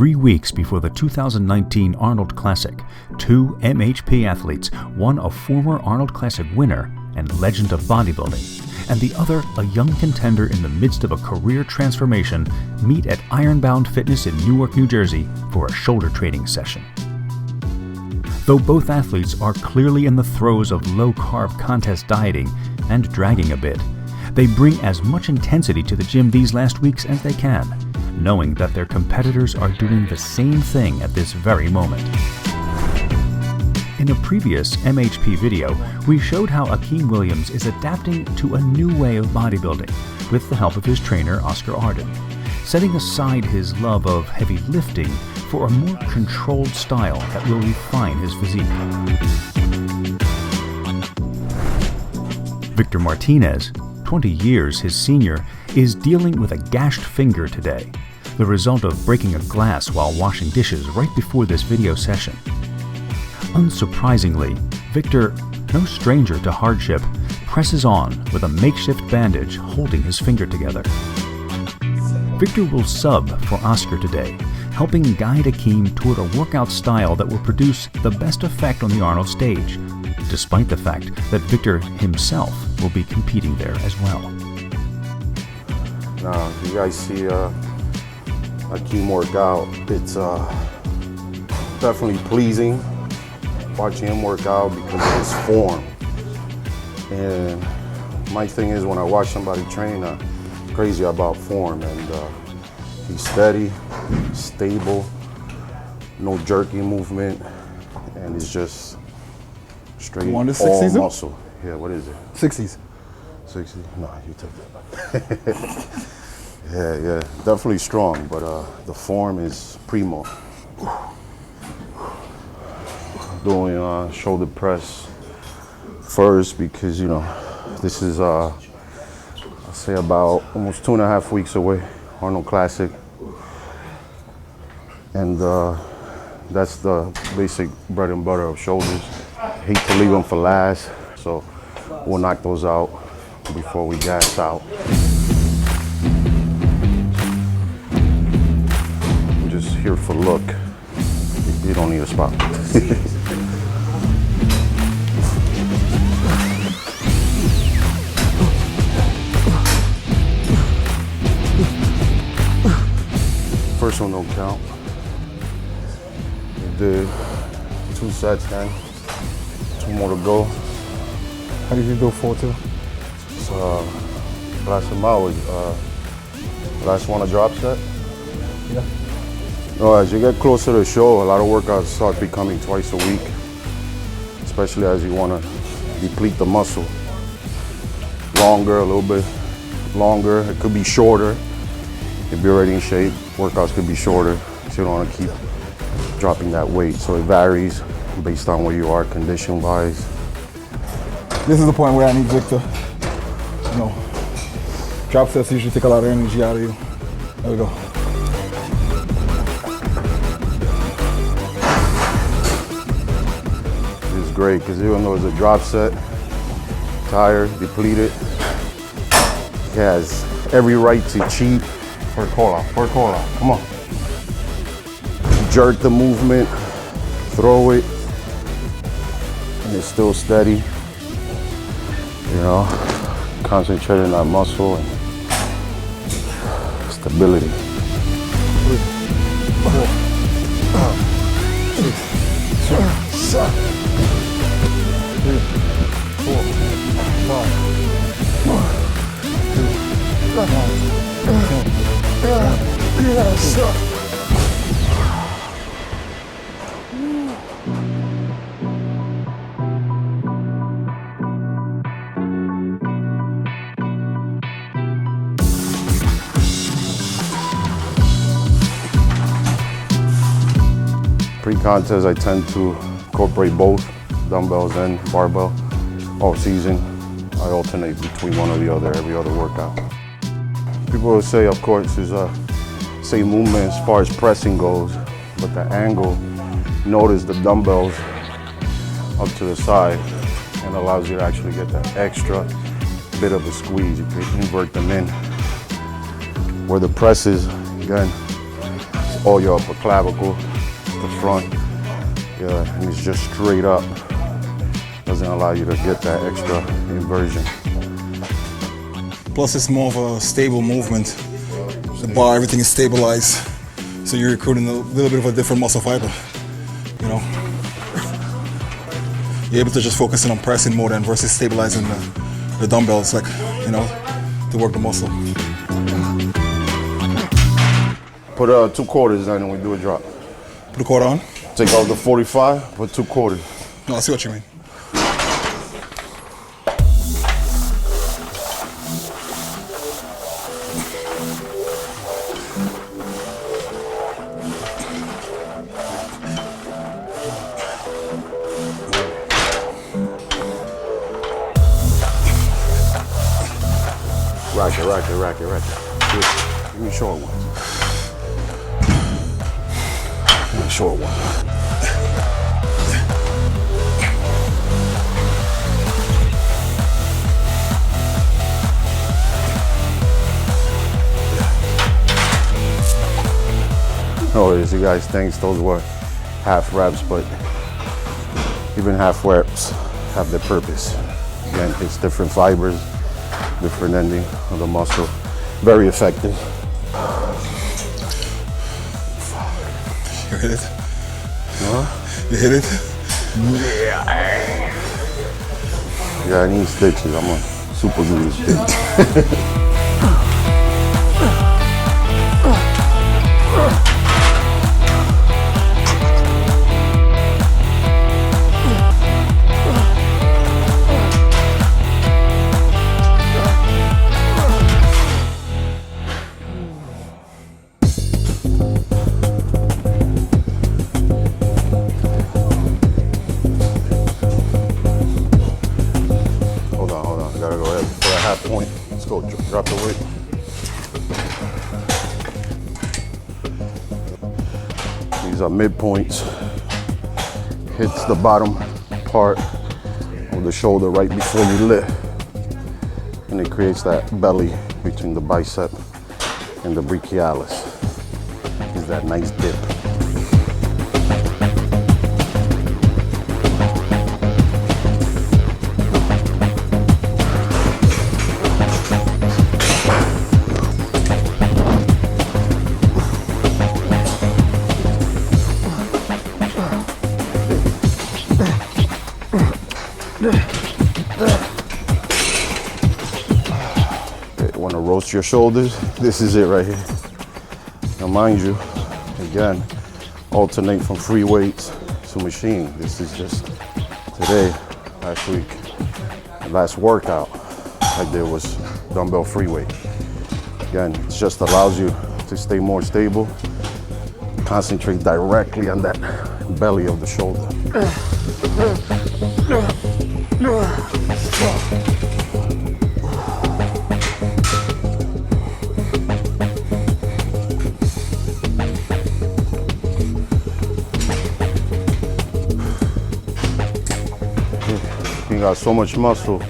3 weeks before the 2019 Arnold Classic, two MHP athletes, one a former Arnold Classic winner and legend of bodybuilding, and the other a young contender in the midst of a career transformation, meet at Ironbound Fitness in Newark, New Jersey for a shoulder training session. Though both athletes are clearly in the throes of low-carb contest dieting and dragging a bit, they bring as much intensity to the gym these last weeks as they can, knowing that their competitors are doing the same thing at this very moment. In a previous MHP video, we showed how Akim Williams is adapting to a new way of bodybuilding with the help of his trainer Oscar Arden, setting aside his love of heavy lifting for a more controlled style that will refine his physique. Victor Martinez, 20 years his senior, is dealing with a gashed finger today, the result of breaking a glass while washing dishes right before this video session. Unsurprisingly, Victor, no stranger to hardship, presses on with a makeshift bandage holding his finger together. Victor will sub for Oscar today, helping guide Akim toward a workout style that will produce the best effect on the Arnold stage, despite the fact that Victor himself will be competing there as well. Now, you guys see Akim work out. It's definitely pleasing watching him work out because of his form. And my thing is, when I watch somebody train, I'm crazy about form, and he's steady, stable, no jerky movement, and it's just straight all muscle. Yeah, what is it? 60s. 60? No, you take that. Yeah, definitely strong, but the form is primo. Doing shoulder press first because, you know, this is, I'll say about almost 2.5 weeks away, Arnold Classic. And that's the basic bread and butter of shoulders. Hate to leave them for last, so we'll knock those out before we gas out. I'm just here for look. You don't need a spot. First one don't count. We did 2 sets then. 2 more to go. How did you do 4-2? So, last one was last one a drop set. Yeah. No, as you get closer to the show, a lot of workouts start becoming twice a week, especially as you want to deplete the muscle. Longer, a little bit longer. It could be shorter. If you're already in shape, workouts could be shorter, so you don't want to keep dropping that weight. So it varies based on where you are condition-wise. This is the point where I need Victor. You know, drop sets usually take a lot of energy out of you. There we go. It's great because even though it's a drop set, tired, depleted, he has every right to cheat. For cola, come on. Jerk the movement, throw it, and it's still steady. You know, concentrate on that muscle and stability. 3, 4, 5, 6, 7, 3, 4, 5, 1, 2, 9, 10. Pre-contest, I tend to incorporate both dumbbells and barbell. All season, I alternate between one or the other every other workout. People will say, of course, is same movement as far as pressing goes, but the angle, notice the dumbbells up to the side and allows you to actually get that extra bit of a squeeze. You can invert them in. Where the press is, again, all your upper clavicle, the front, yeah, and it's just straight up. Doesn't allow you to get that extra inversion. Plus, it's more of a stable movement. The bar, everything is stabilized, so you're recruiting a little bit of a different muscle fiber. You know, you're able to just focus on pressing more than versus stabilizing the dumbbells, like, you know, to work the muscle. Put 2 quarters on and we do a drop. Put a quarter on? Take out the 45, put 2 quarters. No, I see what you mean. Rack it. Give me a short one. Short one. No worries, you guys, thanks. Those were half reps, but even half reps have their purpose. Again, it's different fibers, different ending of the muscle. Very effective. You hit it? Huh? You hit it? Yeah, I need stitches. I'm a super glue stitch. Drop the weight. These are midpoints. Hits the bottom part of the shoulder right before you lift. And it creates that belly between the bicep and the brachialis. Is that nice dip. Want to roast your shoulders? This is it right here. Now mind you, again, alternate from free weights to machine. This is just today, last week. The last workout I did was dumbbell free weight. Again, it just allows you to stay more stable, concentrate directly on that belly of the shoulder. He got so much muscle,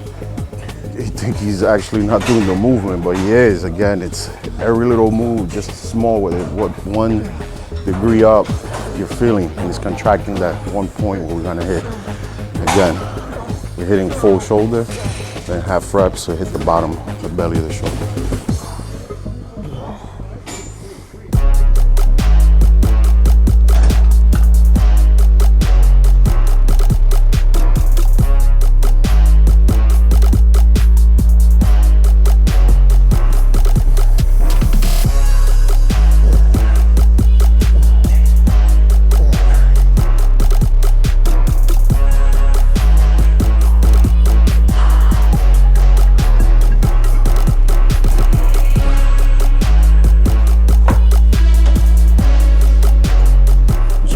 you think he's actually not doing the movement, but he is. Again, it's every little move, just small with it. What 1 degree up, you're feeling, and it's contracting that 1 point where we're gonna hit. Again, we're hitting full shoulder, then half reps to hit the bottom, the belly of the shoulder.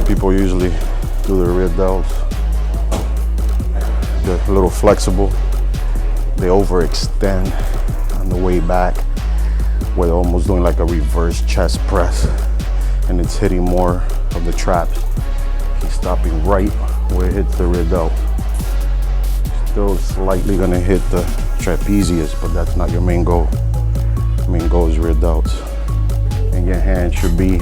People usually do the rear delts. They're a little flexible. They overextend on the way back, where they're almost doing like a reverse chest press, and it's hitting more of the traps. He's stopping right where it hits the rear delt. Still slightly gonna hit the trapezius, but that's not your main goal. Main goal is rear delts. And your hand should be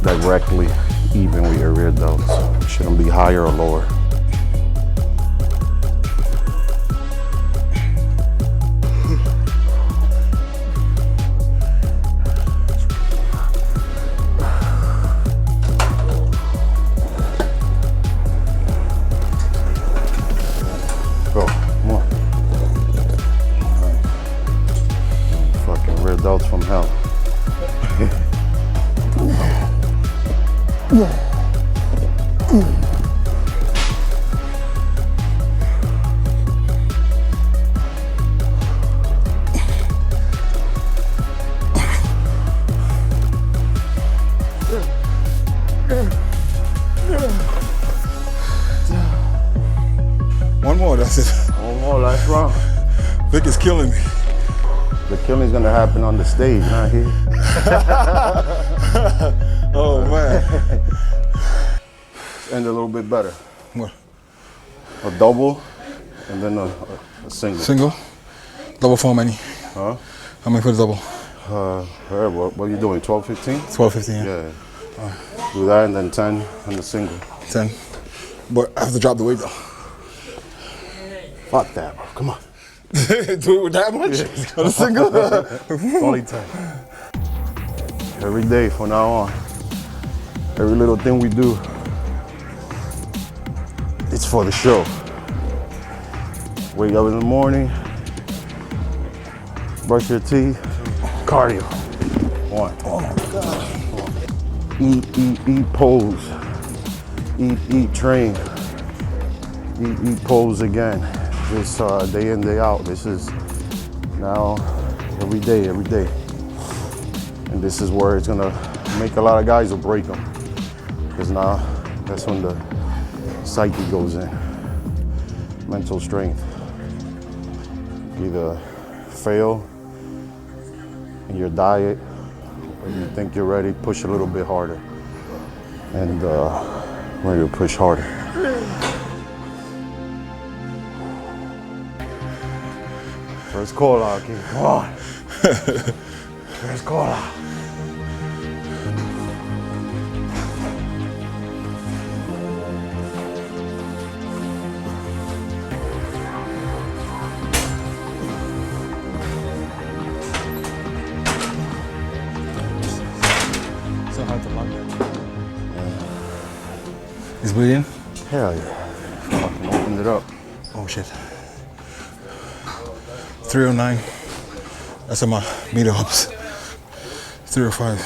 directly even with your rear delts. It shouldn't be higher or lower. Go, come on. Fucking rear delts from hell. One more, that's it. One more, last round. Vic is killing me. The killing's gonna happen on the stage, not here. Oh man. End a little bit better. What? A double and then a single. Single? Double for how many? Huh? How many for the double? What are you doing, 12, 15? 12, 15, yeah. Yeah. Do that and then 10 on the single. 10. But I have to drop the weight though. Fuck that, bro. Come on. Do it with that much? On a single? Only 10. Every day from now on. Every little thing we do, it's for the show. Wake up in the morning, brush your teeth, cardio. One. Oh my God. Eat, pose. Eat, train. Eat, pose again. This day in, day out. This is now every day. And this is where it's gonna make a lot of guys or break them. Because now that's when the psyche goes in. Mental strength. Either fail in your diet, or you think you're ready, push a little bit harder. And ready to push harder. First call out, Akim. Come on. First call out. So hard to lock that. He's bleeding? Hell yeah. Fucking opened it up. Oh shit. 309. That's on my meter ups. 305.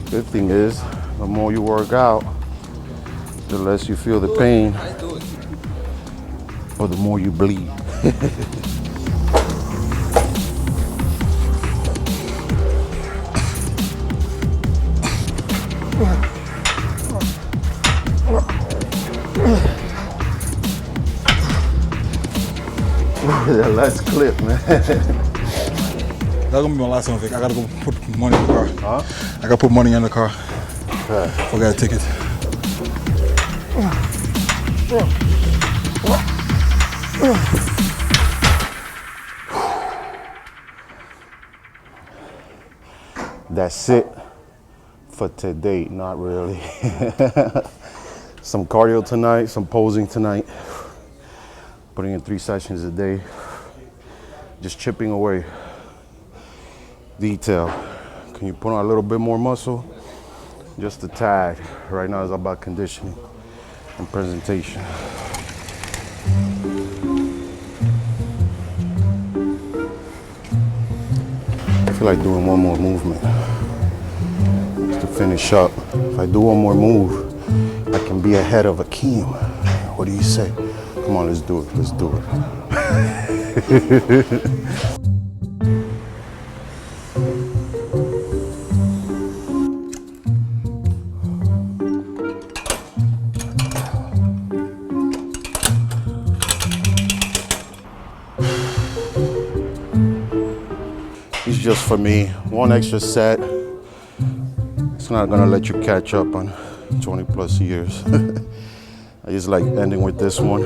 Good thing is, the more you work out, the less you feel the pain, or the more you bleed. Let's clip, man. That's gonna be my last one, Vic. I gotta go put money in the car. Huh? I gotta put money in the car. Okay. Forgot a ticket. That's it for today. Not really. Some cardio tonight, some posing tonight. Putting in 3 sessions a day. Just chipping away. Detail. Can you put on a little bit more muscle? Just a tad. Right now it's about conditioning and presentation. I feel like doing one more movement just to finish up. If I do one more move, I can be ahead of Akim. What do you say? Come on, let's do it. Let's do it. It's just for me. One extra set, It's not gonna let you catch up on 20 plus years. I just like ending with this one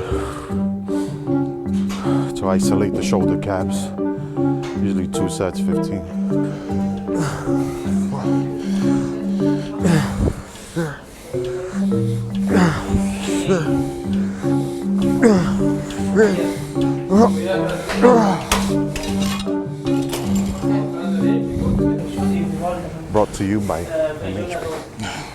to isolate the shoulder caps. Usually 2 sets, 15. Brought to you by MHP.